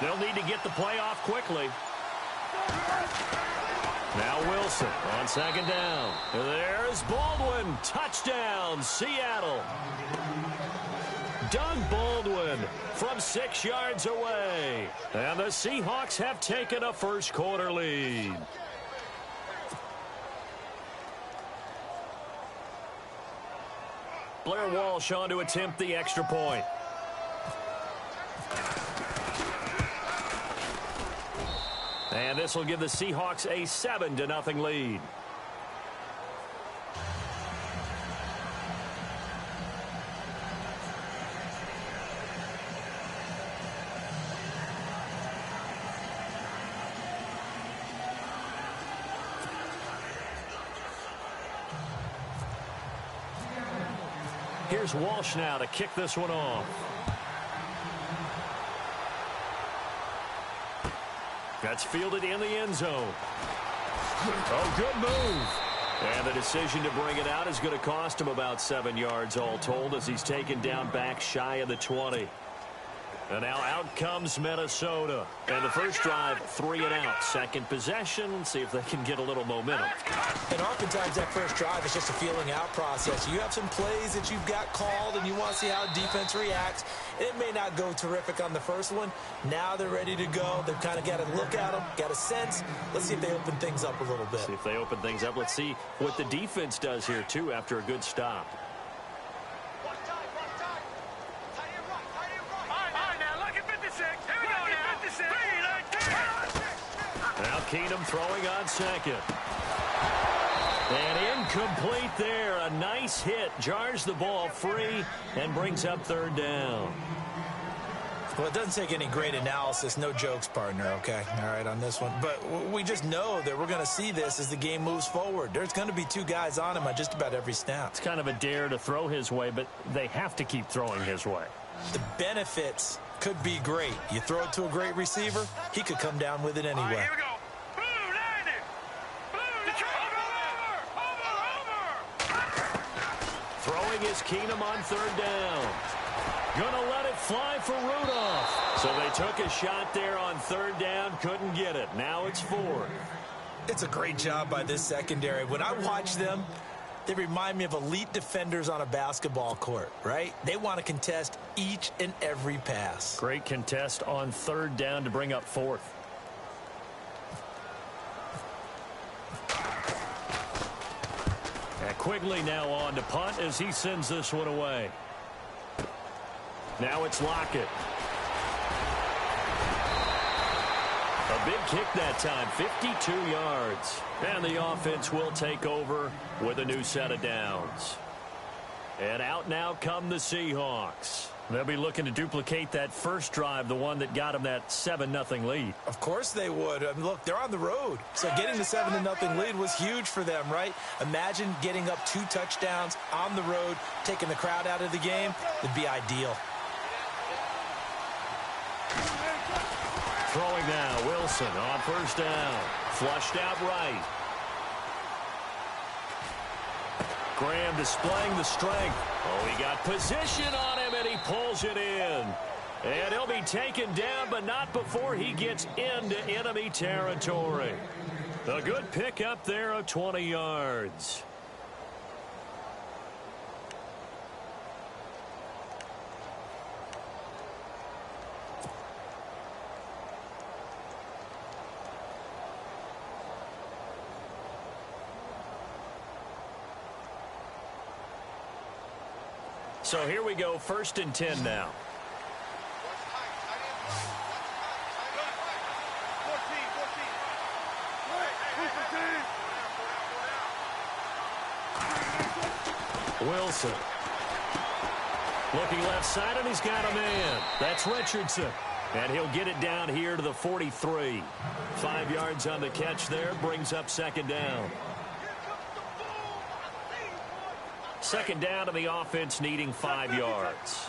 They'll need to get the play off quickly. Now Wilson on second down. There's Baldwin. Touchdown, Seattle. Doug Baldwin from 6 yards away. And the Seahawks have taken a first-quarter lead. Blair Walsh on to attempt the extra point. And this will give the Seahawks a 7-0 lead. Here's Walsh now to kick this one off. That's fielded in the end zone. Oh, good move. And the decision to bring it out is going to cost him about 7 yards all told as he's taken down back shy of the 20. And now out comes Minnesota. And the first drive, 3 and out. Second possession, see if they can get a little momentum. And oftentimes that first drive is just a feeling out process. You have some plays that you've got called and you want to see how defense reacts. It may not go terrific on the first one. Now they're ready to go. They've kind of got to look at them, got a sense. Let's see if they open things up a little bit. See if they open things up. Let's see what the defense does here, too, after a good stop. Now Keenum throwing on second. And incomplete there. A nice hit. Jars the ball free and brings up third down. Well, it doesn't take any great analysis. No jokes, partner, okay? All right, on this one. But we just know that we're going to see this as the game moves forward. There's going to be 2 guys on him on just about every snap. It's kind of a dare to throw his way, but they have to keep throwing his way. The benefits could be great. You throw it to a great receiver, he could come down with it anyway. Right, here we go. Throwing is Keenum on third down. Gonna let it fly for Rudolph. So they took a shot there on third down, couldn't get it. Now it's 4th. It's a great job by this secondary. When I watch them, they remind me of elite defenders on a basketball court, right? They want to contest each and every pass. Great contest on third down to bring up 4th. And Quigley now on to punt as he sends this one away. Now it's Lockett. A big kick that time, 52 yards. And the offense will take over with a new set of downs. And out now come the Seahawks. They'll be looking to duplicate that first drive, the one that got them that 7-0 lead. Of course they would. I mean, look, they're on the road. So getting the 7-0 lead was huge for them, right? Imagine getting up 2 touchdowns on the road, taking the crowd out of the game. It'd be ideal. Throwing now, Wilson on first down. Flushed out right. Graham displaying the strength. Oh, he got position on him, and he pulls it in. And he'll be taken down, but not before he gets into enemy territory. A good pickup there of 20 yards. So here we go, 1st and 10 now. Wilson. Looking left side, and he's got a man. That's Richardson. And he'll get it down here to the 43. 5 yards on the catch there, brings up second down. Second down to the offense, needing 5 yards.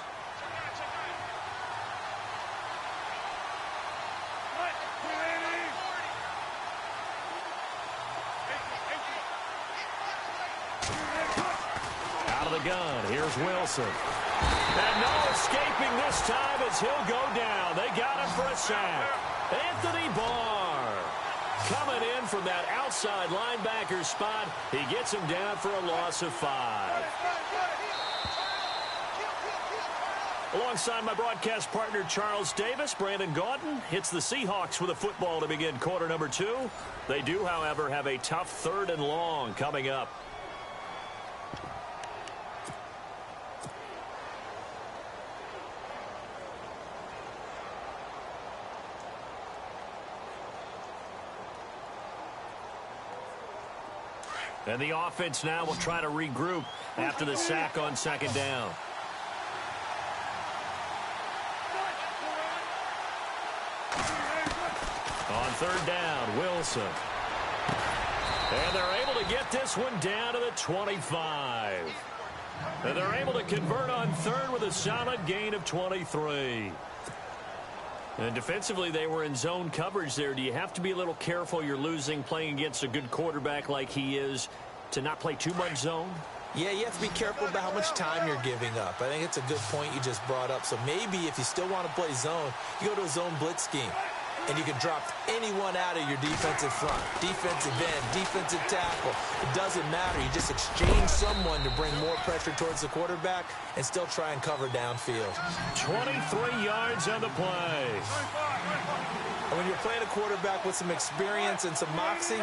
Out of the gun, here's Wilson. And no escaping this time as he'll go down. They got him for a sack. Anthony Barr coming in from that outside linebacker spot. He gets him down for a loss of 5. Alongside my broadcast partner, Charles Davis, Brandon Gaudin hits the Seahawks with a football to begin quarter number 2. They do, however, have a tough 3rd and long coming up. And the offense now will try to regroup after the sack on 2nd down. On 3rd down, Wilson. And they're able to get this one down to the 25. And they're able to convert on 3rd with a solid gain of 23. And defensively, they were in zone coverage there. Do you have to be a little careful? You're losing playing against a good quarterback like he is to not play too much zone? Yeah, you have to be careful about how much time you're giving up. I think it's a good point you just brought up. So maybe if you still want to play zone, you go to a zone blitz scheme. And you can drop anyone out of your defensive front, defensive end, defensive tackle. It doesn't matter. You just exchange someone to bring more pressure towards the quarterback and still try and cover downfield. 23 yards on the play. And when you're playing a quarterback with some experience and some moxie,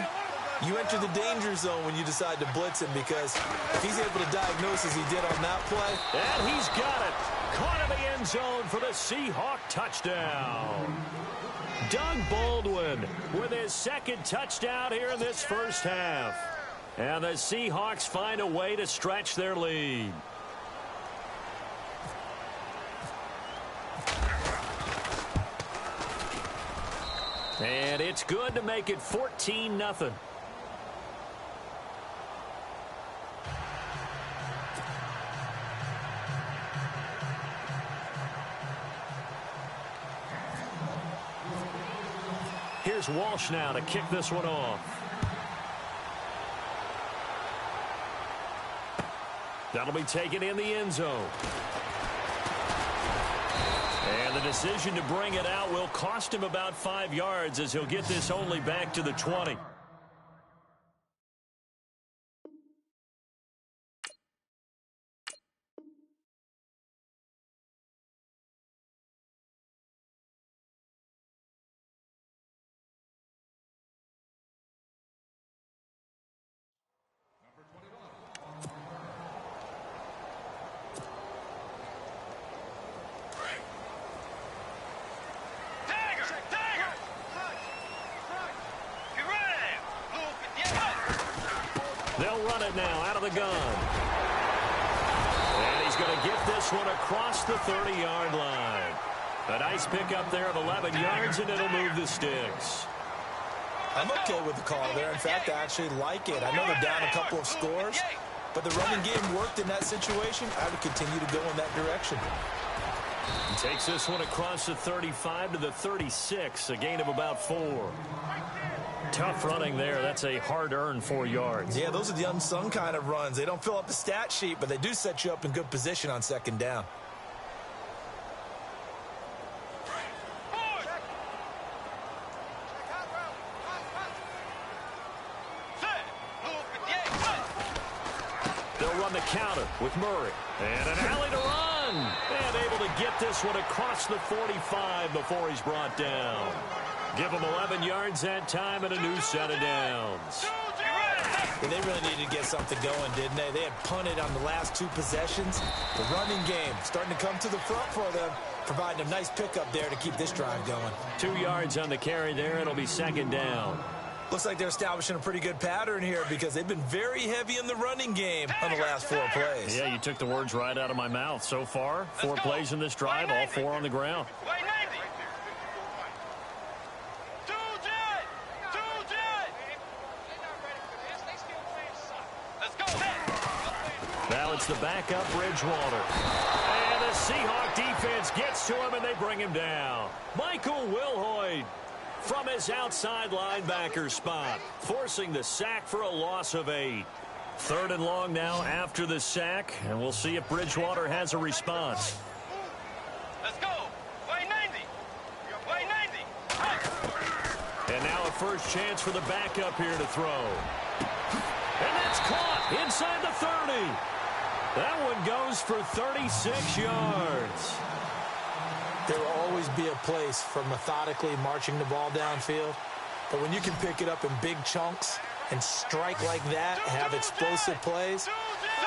you enter the danger zone when you decide to blitz him, because if he's able to diagnose as he did on that play. And he's got it. Caught in the end zone for the Seahawk touchdown. Doug Baldwin with his 2nd touchdown here in this first half. And the Seahawks find a way to stretch their lead. And it's good to make it 14-0. Here's Walsh now to kick this one off. That'll be taken in the end zone. And the decision to bring it out will cost him about 5 yards, as he'll get this only back to the 20. They'll run it now out of the gun. And he's going to get this one across the 30-yard line. A nice pickup there of 11 yards, and it'll move the sticks. I'm okay with the call there. In fact, I actually like it. I know they're down a couple of scores, but the running game worked in that situation. I would continue to go in that direction. He takes this one across the 35 to the 36, a gain of about 4. Tough running there. That's a hard-earned 4 yards. Yeah, those are the unsung kind of runs. They don't fill up the stat sheet, but they do set you up in good position on 2nd down. They'll run the counter with Murray. And an alley to run. And able to get this one across the 45 before he's brought down. Give him 11 yards that time and a new set of downs. Yeah, they really needed to get something going, didn't they? They had punted on the last 2 possessions. The running game starting to come to the front for them, providing a nice pickup there to keep this drive going. 2 yards on the carry there. It'll be 2nd down. Looks like they're establishing a pretty good pattern here, because they've been very heavy in the running game on the last 4 plays. Yeah, you took the words right out of my mouth. So far, 4 plays in this drive, all 4 on the ground. Now it's the backup Bridgewater. And the Seahawk defense gets to him, and they bring him down. Michael Wilhoit from his outside linebacker spot, forcing the sack for a loss of 8. 3rd and long now after the sack, and we'll see if Bridgewater has a response. Let's go. Way 90. Way 90. And now a first chance for the backup here to throw. And that's caught inside the 30. That one goes for 36 yards. There will always be a place for methodically marching the ball downfield. But when you can pick it up in big chunks and strike like that, have explosive plays,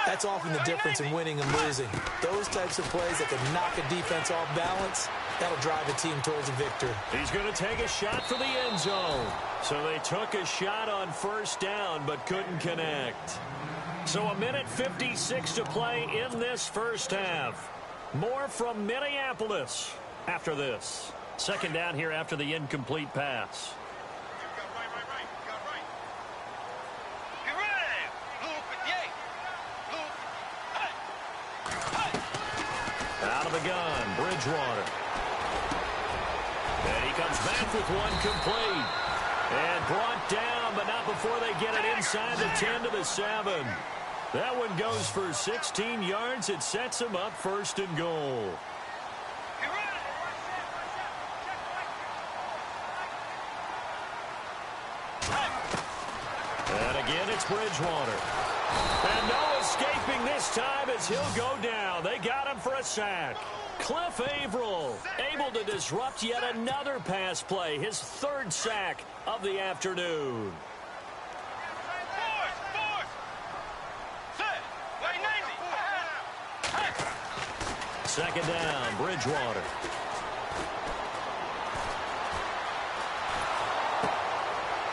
that's often the difference in winning and losing. Those types of plays that can knock a defense off balance, that'll drive a team towards a victory. He's going to take a shot for the end zone. So they took a shot on first down but couldn't connect. So a minute 56 to play in this first half. More from Minneapolis after this. Second down here after the incomplete pass. Out of the gun, Bridgewater. And he comes back with one complete. And brought down, but not before they get it inside the 10 to the 7. That one goes for 16 yards. It sets him up first and goal. And again, it's Bridgewater. And no escaping this time as he'll go down. They got him for a sack. Cliff Averill able to disrupt yet another pass play. His third sack of the afternoon. Second down, Bridgewater.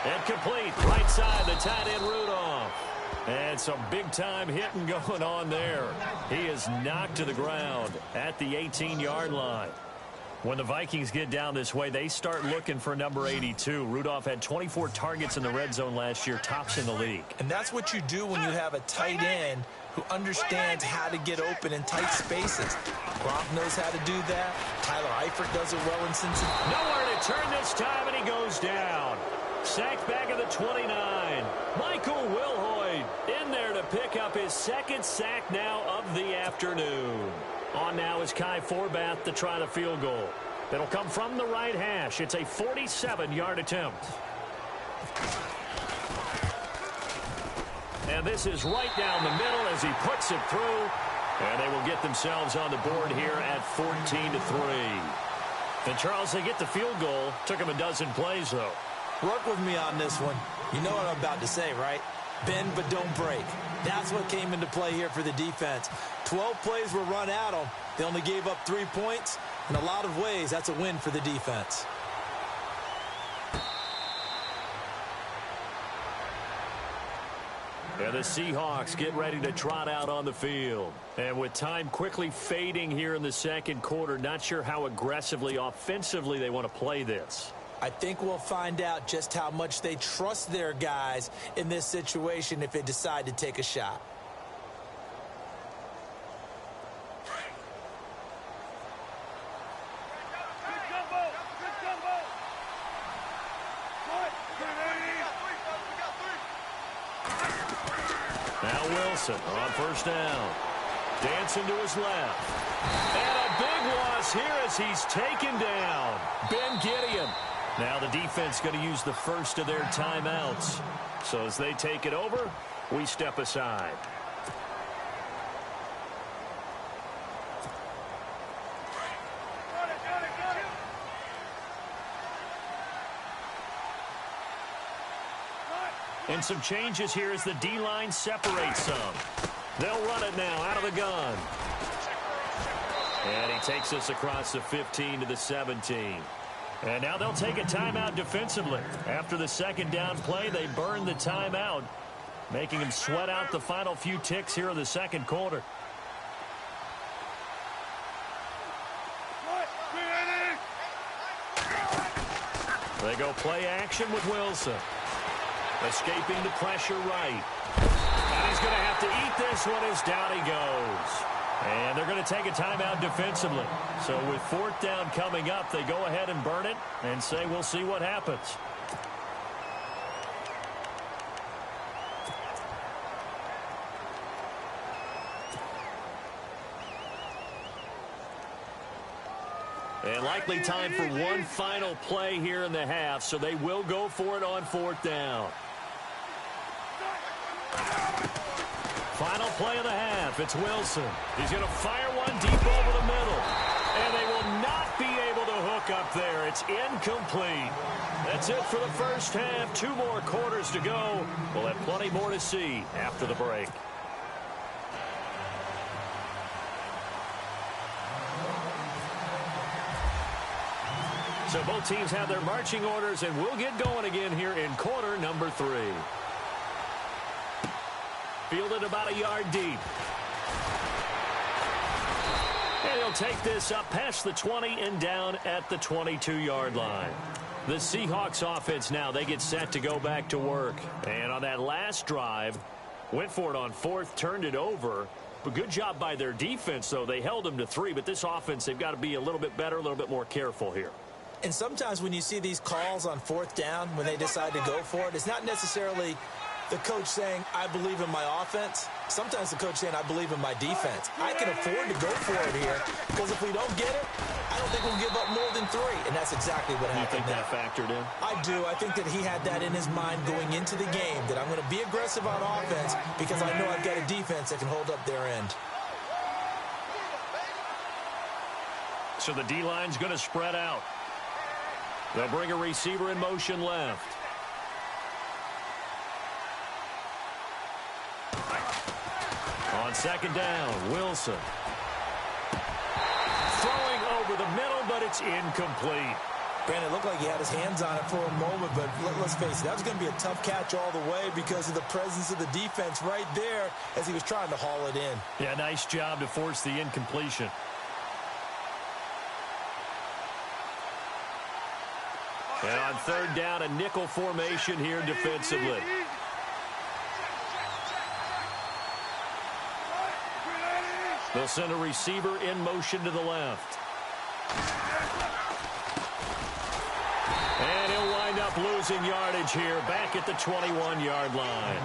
And complete, right side, the tight end Rudolph. And some big-time hitting going on there. He is knocked to the ground at the 18-yard line. When the Vikings get down this way, they start looking for number 82. Rudolph had 24 targets in the red zone last year, tops in the league. And that's what you do when you have a tight end who understands how to get open in tight spaces. Gronk knows how to do that. Tyler Eifert does it well in Cincinnati. Nowhere to turn this time, and he goes down. Sacked back at the 29. Michael Wilhoit in there to pick up his second sack now of the afternoon. On now is Kai Forbath to try the field goal. It'll come from the right hash. It's a 47-yard attempt. And this is right down the middle as he puts it through. And they will get themselves on the board here at 14-3. And Charles, they get the field goal. Took them a dozen plays, though. Work with me on this one. You know what I'm about to say, right? Bend but don't break. That's what came into play here for the defense. 12 plays were run at them. They only gave up 3 points. In a lot of ways, that's a win for the defense. And the Seahawks get ready to trot out on the field. And with time quickly fading here in the second quarter, not sure how aggressively, offensively they want to play this. I think we'll find out just how much they trust their guys in this situation if they decide to take a shot. Now Wilson on first down. Dancing to his left. And a big loss here as he's taken down. Ben Gideon. Now the defense going to use the first of their timeouts. So as they take it over, we step aside. And some changes here as the D-line separates some. They'll run it now out of the gun. And he takes us across the 15 to the 17. And now they'll take a timeout defensively. After the second down play, they burn the timeout, making them sweat out the final few ticks here in the second quarter. They go play action with Wilson. Escaping the pressure right. And he's going to have to eat this one as down he goes. And they're going to take a timeout defensively. So with fourth down coming up, they go ahead and burn it and say we'll see what happens. And likely time for one final play here in the half, so they will go for it on 4th down. Final play of the half. It's Wilson. He's going to fire one deep over the middle. And they will not be able to hook up there. It's incomplete. That's it for the first half. 2 more quarters to go. We'll have plenty more to see after the break. So both teams have their marching orders, and we'll get going again here in quarter number 3. Fielded about a yard deep. And he'll take this up past the 20 and down at the 22-yard line. The Seahawks offense now, they get set to go back to work. And on that last drive, went for it on 4th, turned it over. But good job by their defense, though. They held them to 3, but this offense, they've got to be a little bit better, a little bit more careful here. And sometimes when you see these calls on 4th down, when they decide to go for it, it's not necessarily the coach saying, I believe in my offense. Sometimes the coach saying, I believe in my defense. I can afford to go for it here because if we don't get it, I don't think we'll give up more than 3. And that's exactly what happened. You think that factored in? I do. I think that he had that in his mind going into the game, that I'm going to be aggressive on offense because I know I've got a defense that can hold up their end. So the D-line's going to spread out. They'll bring a receiver in motion left. On 2nd down, Wilson. Throwing over the middle, but it's incomplete. Brandon, it looked like he had his hands on it for a moment, but let's face it, that was going to be a tough catch all the way because of the presence of the defense right there as he was trying to haul it in. Yeah, nice job to force the incompletion. And on 3rd down, a nickel formation here defensively. They'll send a receiver in motion to the left. And he'll wind up losing yardage here back at the 21-yard line.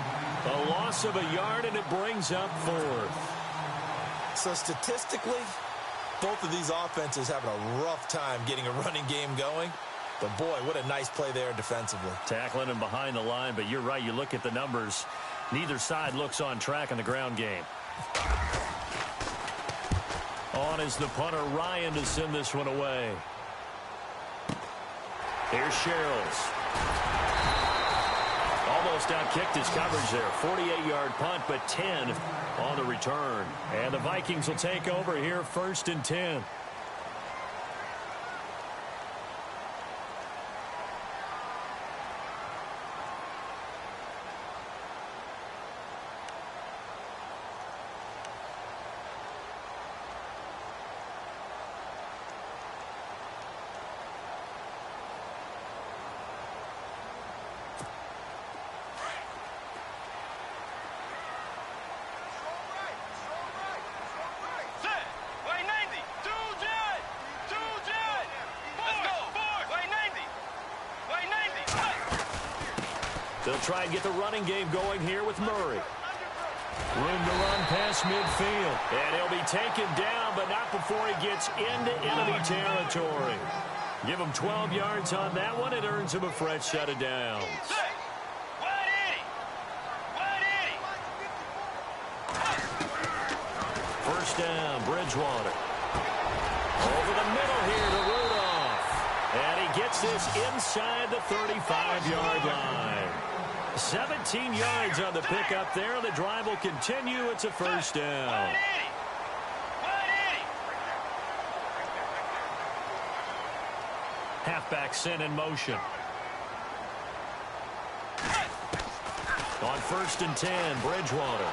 A loss of a yard, and it brings up 4th. So statistically, both of these offenses having a rough time getting a running game going. But, boy, what a nice play there defensively. Tackling him behind the line, but you're right. You look at the numbers. Neither side looks on track in the ground game. On is the punter, Ryan, to send this one away. Here's Sherrills. Almost outkicked his coverage there. 48-yard punt, but 10 on the return. And the Vikings will take over here 1st and 10. They'll try and get the running game going here with Murray. Room to run past midfield. And he'll be taken down, but not before he gets into enemy territory. Give him 12 yards on that one. It earns him a fresh set of downs. First down, Bridgewater. Over the middle here to Rudolph. And he gets this inside the 35-yard line. 17 yards on the pickup there. The drive will continue. It's a first down. Halfback sent in motion. On 1st and 10, Bridgewater.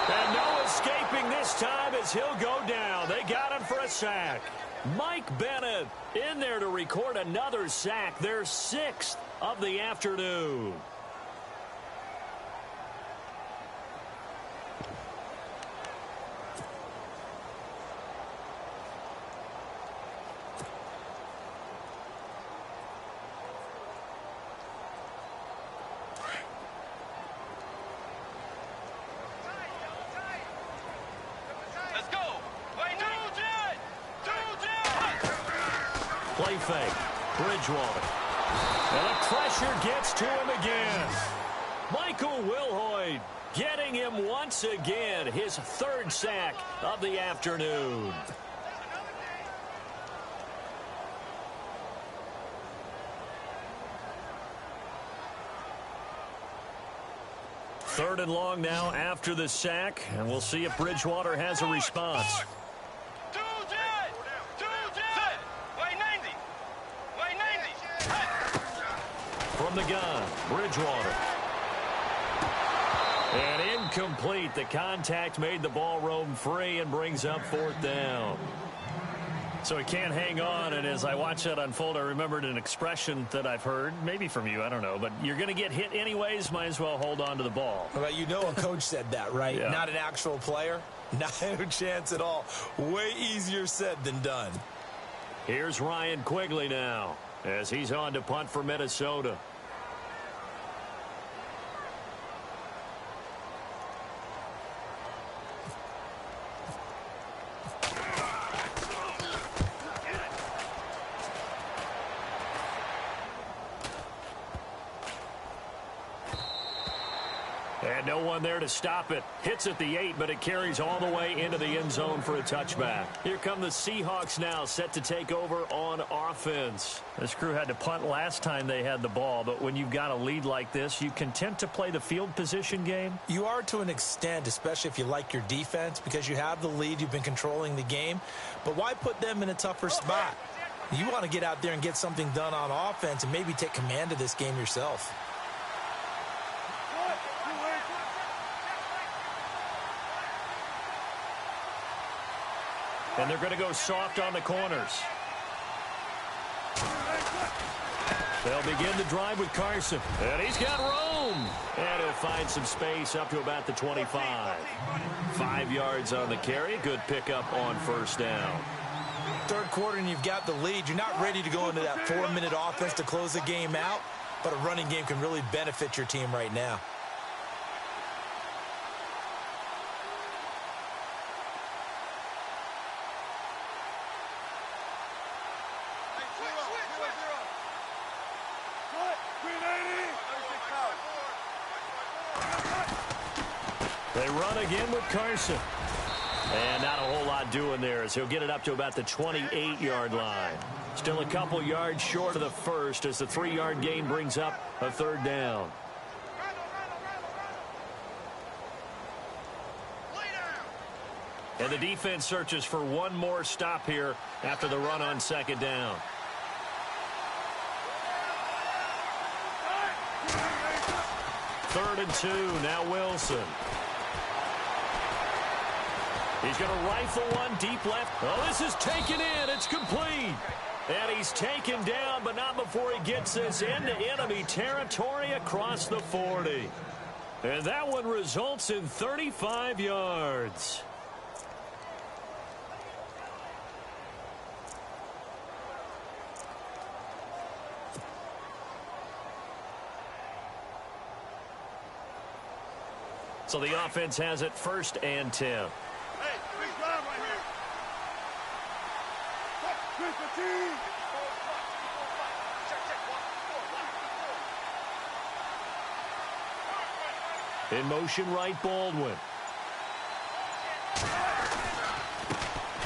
And no escaping this time as he'll go down. They got him for a sack. Mike Bennett in there to record another sack. Their 6th of the afternoon. fake. Bridgewater. And the pressure gets to him again. Michael Wilhoit getting him once again, his third sack of the afternoon. Third and long now after the sack, and we'll see if Bridgewater has a response. From the gun, Bridgewater. And incomplete. The contact made the ball roam free and brings up fourth down. So he can't hang on, and as I watch that unfold, I remembered an expression that I've heard, maybe from you, I don't know, but you're going to get hit anyways, might as well hold on to the ball. Well, you know a coach said that, right? Yeah. Not an actual player. No chance at all. Way easier said than done. Here's Ryan Quigley now, as he's on to punt for Minnesota. And no one there to stop it. Hits at the 8, but it carries all the way into the end zone for a touchback. Here come the Seahawks now, set to take over on offense. This crew had to punt last time they had the ball, but when you've got a lead like this, you content to play the field position game? You are to an extent, especially if you like your defense, because you have the lead, you've been controlling the game. But why put them in a tougher spot? You want to get out there and get something done on offense and maybe take command of this game yourself. And they're going to go soft on the corners. They'll begin the drive with Carson. And he's got room. And he'll find some space up to about the 25. 5 yards on the carry. Good pickup on first down. Third quarter and you've got the lead. You're not ready to go into that 4-minute offense to close the game out, but a running game can really benefit your team right now. They run again with Carson. And not a whole lot doing there as he'll get it up to about the 28-yard line. Still a couple yards short of the first as the 3-yard gain brings up a third down. And the defense searches for one more stop here after the run on second down. Third and 2, now Wilson. He's going to rifle one deep left. Oh, this is taken in. It's complete. And he's taken down, but not before he gets this into enemy territory across the 40. And that one results in 35 yards. So the offense has it 1st and 10. In motion right, Baldwin.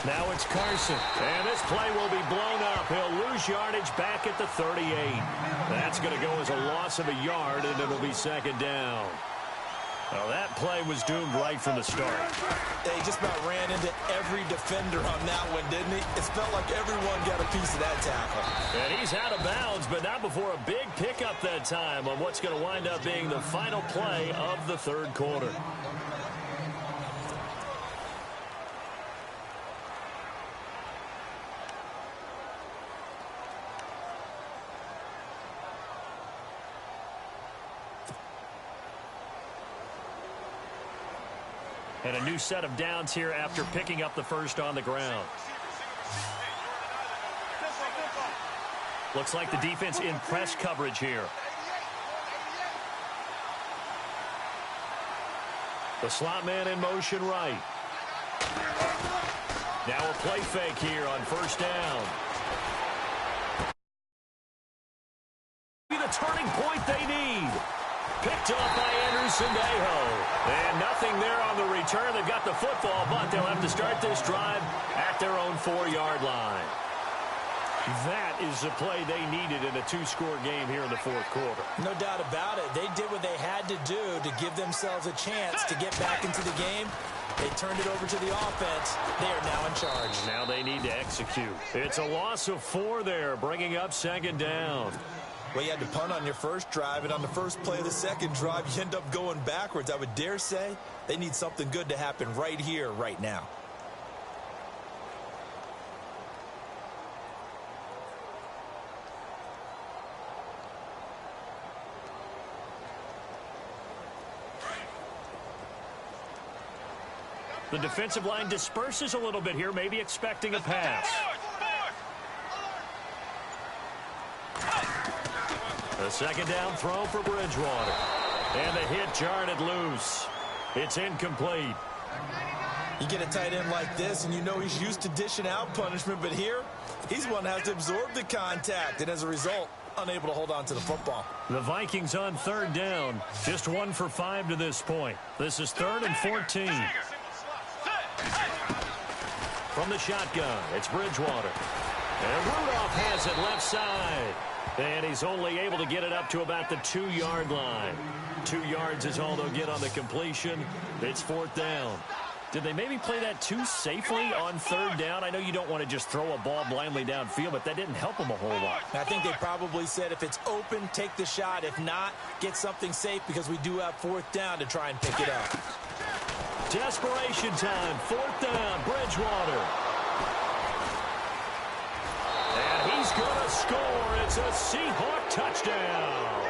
Now it's Carson. And this play will be blown up. He'll lose yardage back at the 38. That's going to go as a loss of a yard, and it'll be second down. Well, that play was doomed right from the start. They just about ran into every defender on that one, didn't he? It felt like everyone got a piece of that tackle. And he's out of bounds, but not before a big pickup that time on what's going to wind up being the final play of the third quarter. And a new set of downs here after picking up the first on the ground. Looks like the defense in press coverage here. The slot man in motion right. Now a play fake here on first down. Picked off by Anderson And nothing there on the return. They've got the football, but they'll have to start this drive at their own 4-yard line. That is the play they needed in a 2-score game here in the fourth quarter. No doubt about it. They did what they had to do to give themselves a chance to get back into the game. They turned it over to the offense. They are now in charge. Now they need to execute. It's a loss of 4 there, bringing up second down. Well, you had to punt on your first drive, and on the first play of the second drive, you end up going backwards. I would dare say they need something good to happen right here, right now. The defensive line disperses a little bit here, maybe expecting a pass. A second down throw for Bridgewater. And the hit jarred loose. It's incomplete. You get a tight end like this, and you know he's used to dishing out punishment, but here, he's one that has to absorb the contact, and as a result, unable to hold on to the football. The Vikings on third down, just 1 for 5 to this point. This is 3rd and 14. From the shotgun, it's Bridgewater. And Rudolph has it left side. And he's only able to get it up to about the 2-yard line. 2 yards is all they'll get on the completion. It's 4th down. Did they maybe play that too safely on third down? I know you don't want to just throw a ball blindly downfield, but that didn't help them a whole lot. I think they probably said if it's open, take the shot. If not, get something safe because we do have 4th down to try and pick it up. Desperation time. 4th down. Bridgewater. And he's going to score. It's a Seahawk touchdown.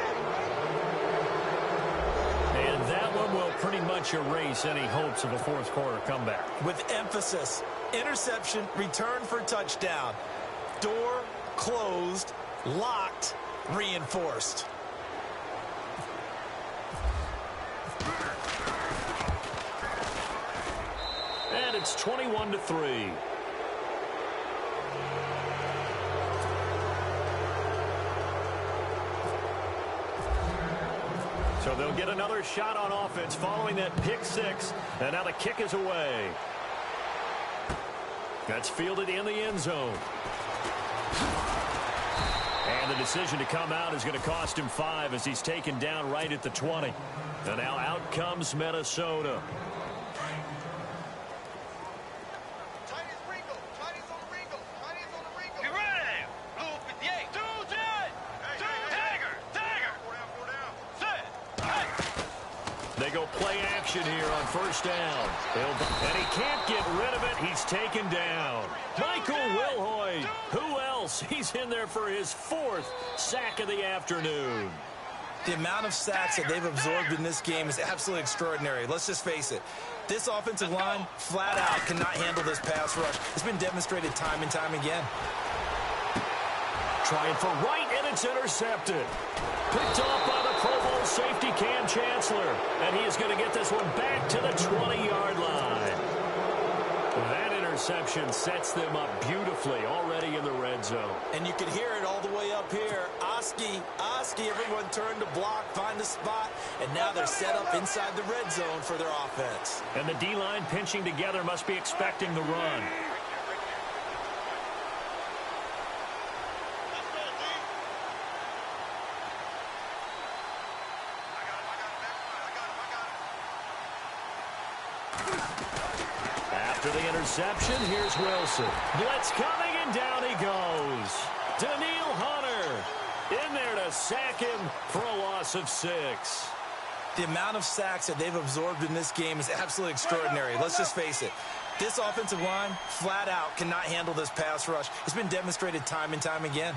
And that one will pretty much erase any hopes of a fourth quarter comeback. With emphasis, interception, return for touchdown. Door closed, locked, reinforced. And it's 21-3. So they'll get another shot on offense following that pick 6. And now the kick is away. That's fielded in the end zone. And the decision to come out is going to cost him 5 as he's taken down right at the 20. And now out comes Minnesota. They go play action here on first down. And he can't get rid of it. He's taken down. Michael Wilhoit. Who else? He's in there for his 4th sack of the afternoon. The amount of sacks that they've absorbed in this game is absolutely extraordinary. Let's just face it. This offensive line, flat out, cannot handle this pass rush. It's been demonstrated time and time again. Trying for right, and it's intercepted. Picked off by the Pro Bowl safety Cam Chancellor. And he is going to get this one back to the 20-yard line. That interception sets them up beautifully already in the red zone. And you can hear it all the way up here. Oski, everyone turned to block, find the spot, and now they're set up inside the red zone for their offense. And the D-line pinching together must be expecting the run. After the interception, here's Wilson. Blitz coming, and down he goes. Daniil Hunter in there to sack him for a loss of 6. The amount of sacks that they've absorbed in this game is absolutely extraordinary. Let's just face it. This offensive line, flat out, cannot handle this pass rush. It's been demonstrated time and time again.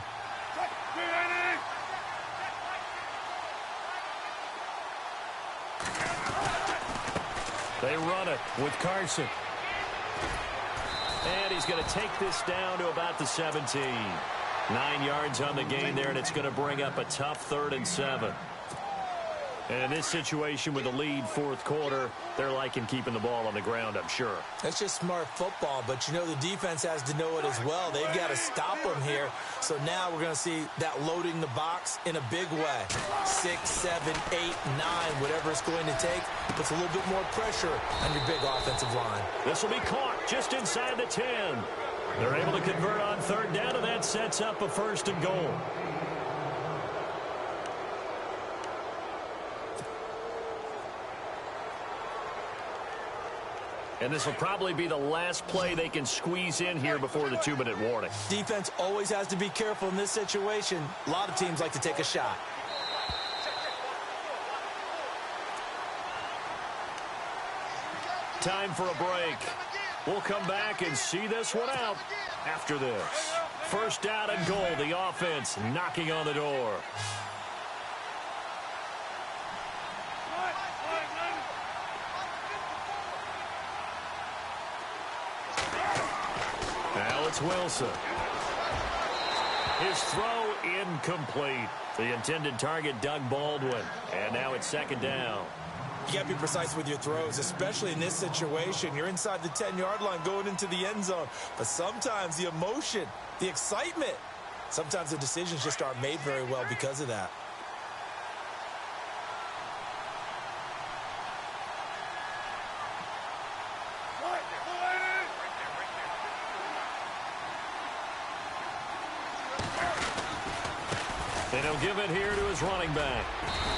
They run it with Carson. And he's going to take this down to about the 17. 9 yards on the gain there, and it's going to bring up a tough 3rd and 7. And in this situation with the lead fourth quarter, they're liking keeping the ball on the ground, I'm sure. That's just smart football, but you know the defense has to know it as well. They've got to stop them here. So now we're going to see that loading the box in a big way. 6, 7, 8, 9, whatever it's going to take, puts a little bit more pressure on your big offensive line. This will be caught just inside the 10. They're able to convert on third down, and that sets up a 1st and goal. And this will probably be the last play they can squeeze in here before the 2-minute warning. Defense always has to be careful in this situation. A lot of teams like to take a shot. Time for a break. We'll come back and see this one out after this. 1st down and goal, the offense knocking on the door. Now it's Wilson. His throw incomplete. The intended target, Doug Baldwin. And now it's 2nd down. You got to be precise with your throws, especially in this situation. You're inside the 10-yard line going into the end zone. But sometimes the emotion, the excitement, sometimes the decisions just aren't made very well because of that. And he'll give it here to his running back.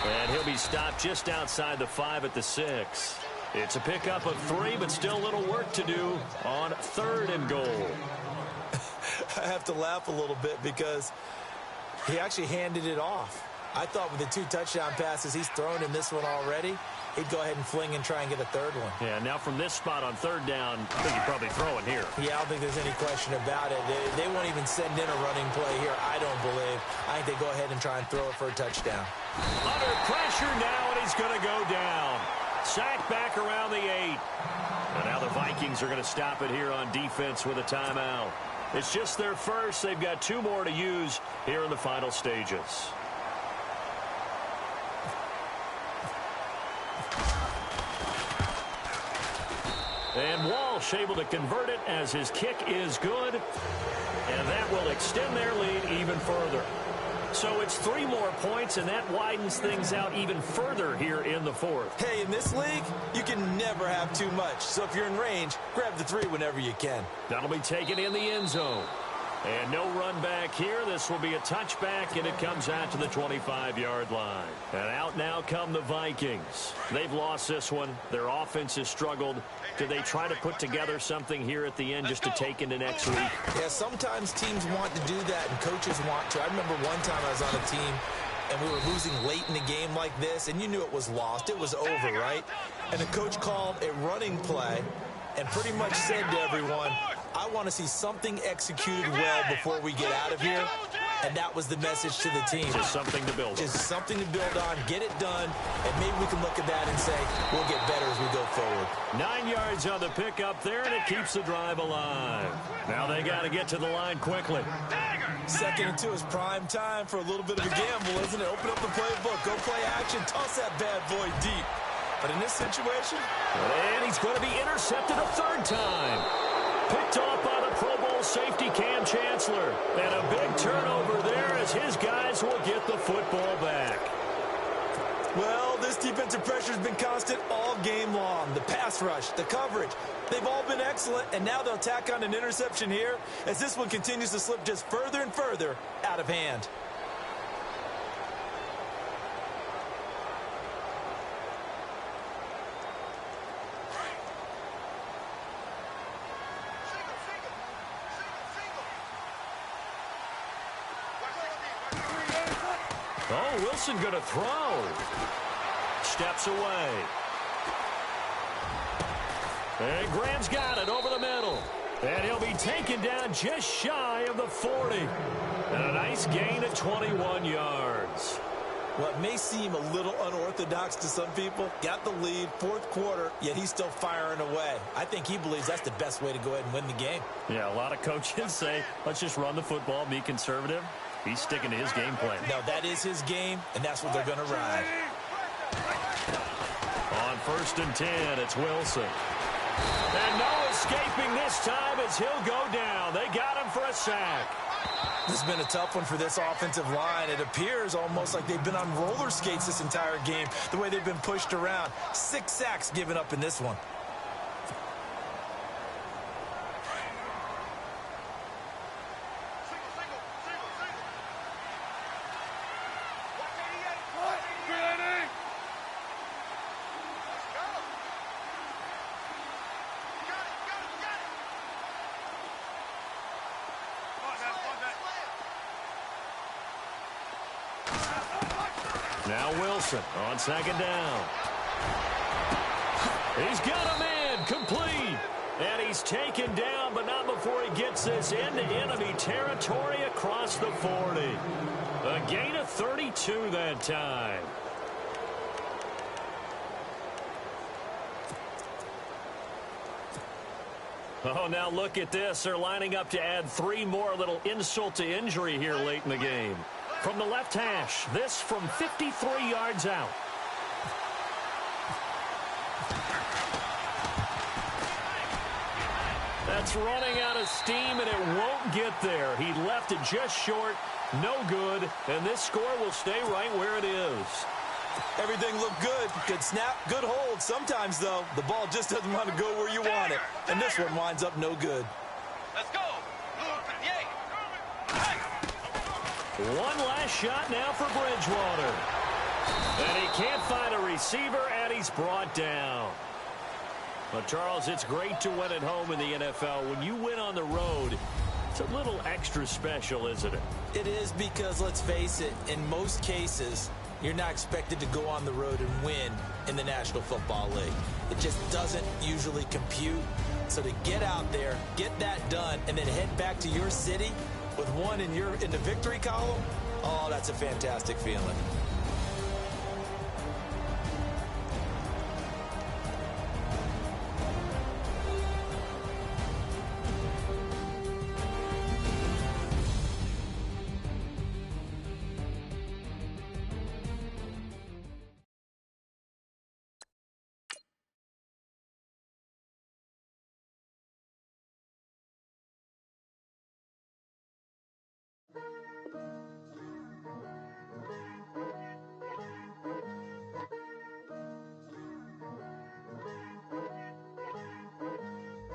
And he'll be stopped just outside the 5 at the 6. It's a pickup of 3, but still a little work to do on 3rd and goal. I have to laugh a little bit because he actually handed it off. I thought with the 2 touchdown passes he's thrown in this one already, he'd go ahead and fling and try and get a 3rd one. Yeah, now from this spot on 3rd down, I think he'd probably throw it here. Yeah, I don't think there's any question about it. They won't even send in a running play here, I don't believe. I think they go ahead and try and throw it for a touchdown. Under pressure now, and he's going to go down. Sacked back around the 8. And now the Vikings are going to stop it here on defense with a timeout. It's just their first. They've got 2 more to use here in the final stages. And Walsh able to convert it as his kick is good. And that will extend their lead even further. So it's 3 more points, and that widens things out even further here in the 4th. Hey, in this league, you can never have too much. So if you're in range, grab the 3 whenever you can. That'll be taken in the end zone. And no run back here. This will be a touchback, and it comes out to the 25-yard line. And out now come the Vikings. They've lost this one. Their offense has struggled. Do they try to put together something here at the end just to take into next week? Yeah, sometimes teams want to do that, and coaches want to. I remember one time I was on a team, and we were losing late in the game like this, and you knew it was lost. It was over, right? And the coach called a running play and pretty much said to everyone, I want to see something executed well before we get out of here. And that was the message to the team. Just something to build on. Just something to build on, get it done, and maybe we can look at that and say, we'll get better as we go forward. 9 yards on the pickup there, and it keeps the drive alive. Now they got to get to the line quickly. 2nd and 2 is prime time for a little bit of a gamble, isn't it? Open up the playbook, go play action, toss that bad boy deep. But in this situation... And he's going to be intercepted a 3rd time. Picked off by the Pro Bowl safety Cam Chancellor. And a big turnover there as his guys will get the football back. Well, this defensive pressure has been constant all game long. The pass rush, the coverage, they've all been excellent. And now they'll tack on an interception here as this one continues to slip just further and further out of hand. Oh, Wilson going to throw. Steps away. And Graham's got it over the middle. And he'll be taken down just shy of the 40. And a nice gain of 21 yards. What may seem a little unorthodox to some people, got the lead, 4th quarter, yet he's still firing away. I think he believes that's the best way to go ahead and win the game. Yeah, a lot of coaches say, let's just run the football, be conservative. He's sticking to his game plan. No, that is his game, and that's what they're going to ride. On 1st and 10, it's Wilson. And no escaping this time as he'll go down. They got him for a sack. This has been a tough one for this offensive line. It appears almost like they've been on roller skates this entire game, the way they've been pushed around. 6 sacks given up in this one. Now Wilson on 2nd down. He's got a man complete. And he's taken down, but not before he gets this into enemy territory across the 40. A gain of 32 that time. Oh, now look at this. They're lining up to add 3 more, little insult to injury here late in the game. From the left hash, this from 53 yards out. That's running out of steam, and it won't get there. He left it just short, no good, and this score will stay right where it is. Everything looked good. Good snap, good hold. Sometimes, though, the ball just doesn't want to go where you want it, and this one winds up no good. Let's go. One last shot now for Bridgewater. And he can't find a receiver, and he's brought down. Well, Charles, it's great to win at home in the NFL. When you win on the road, it's a little extra special, isn't it? It is, because, let's face it, in most cases, you're not expected to go on the road and win in the National Football League. It just doesn't usually compute. So to get out there, get that done, and then head back to your city with one in the victory column, oh, that's a fantastic feeling.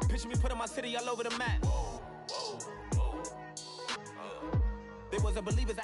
Picture me putting my city all over the map. There was a believers.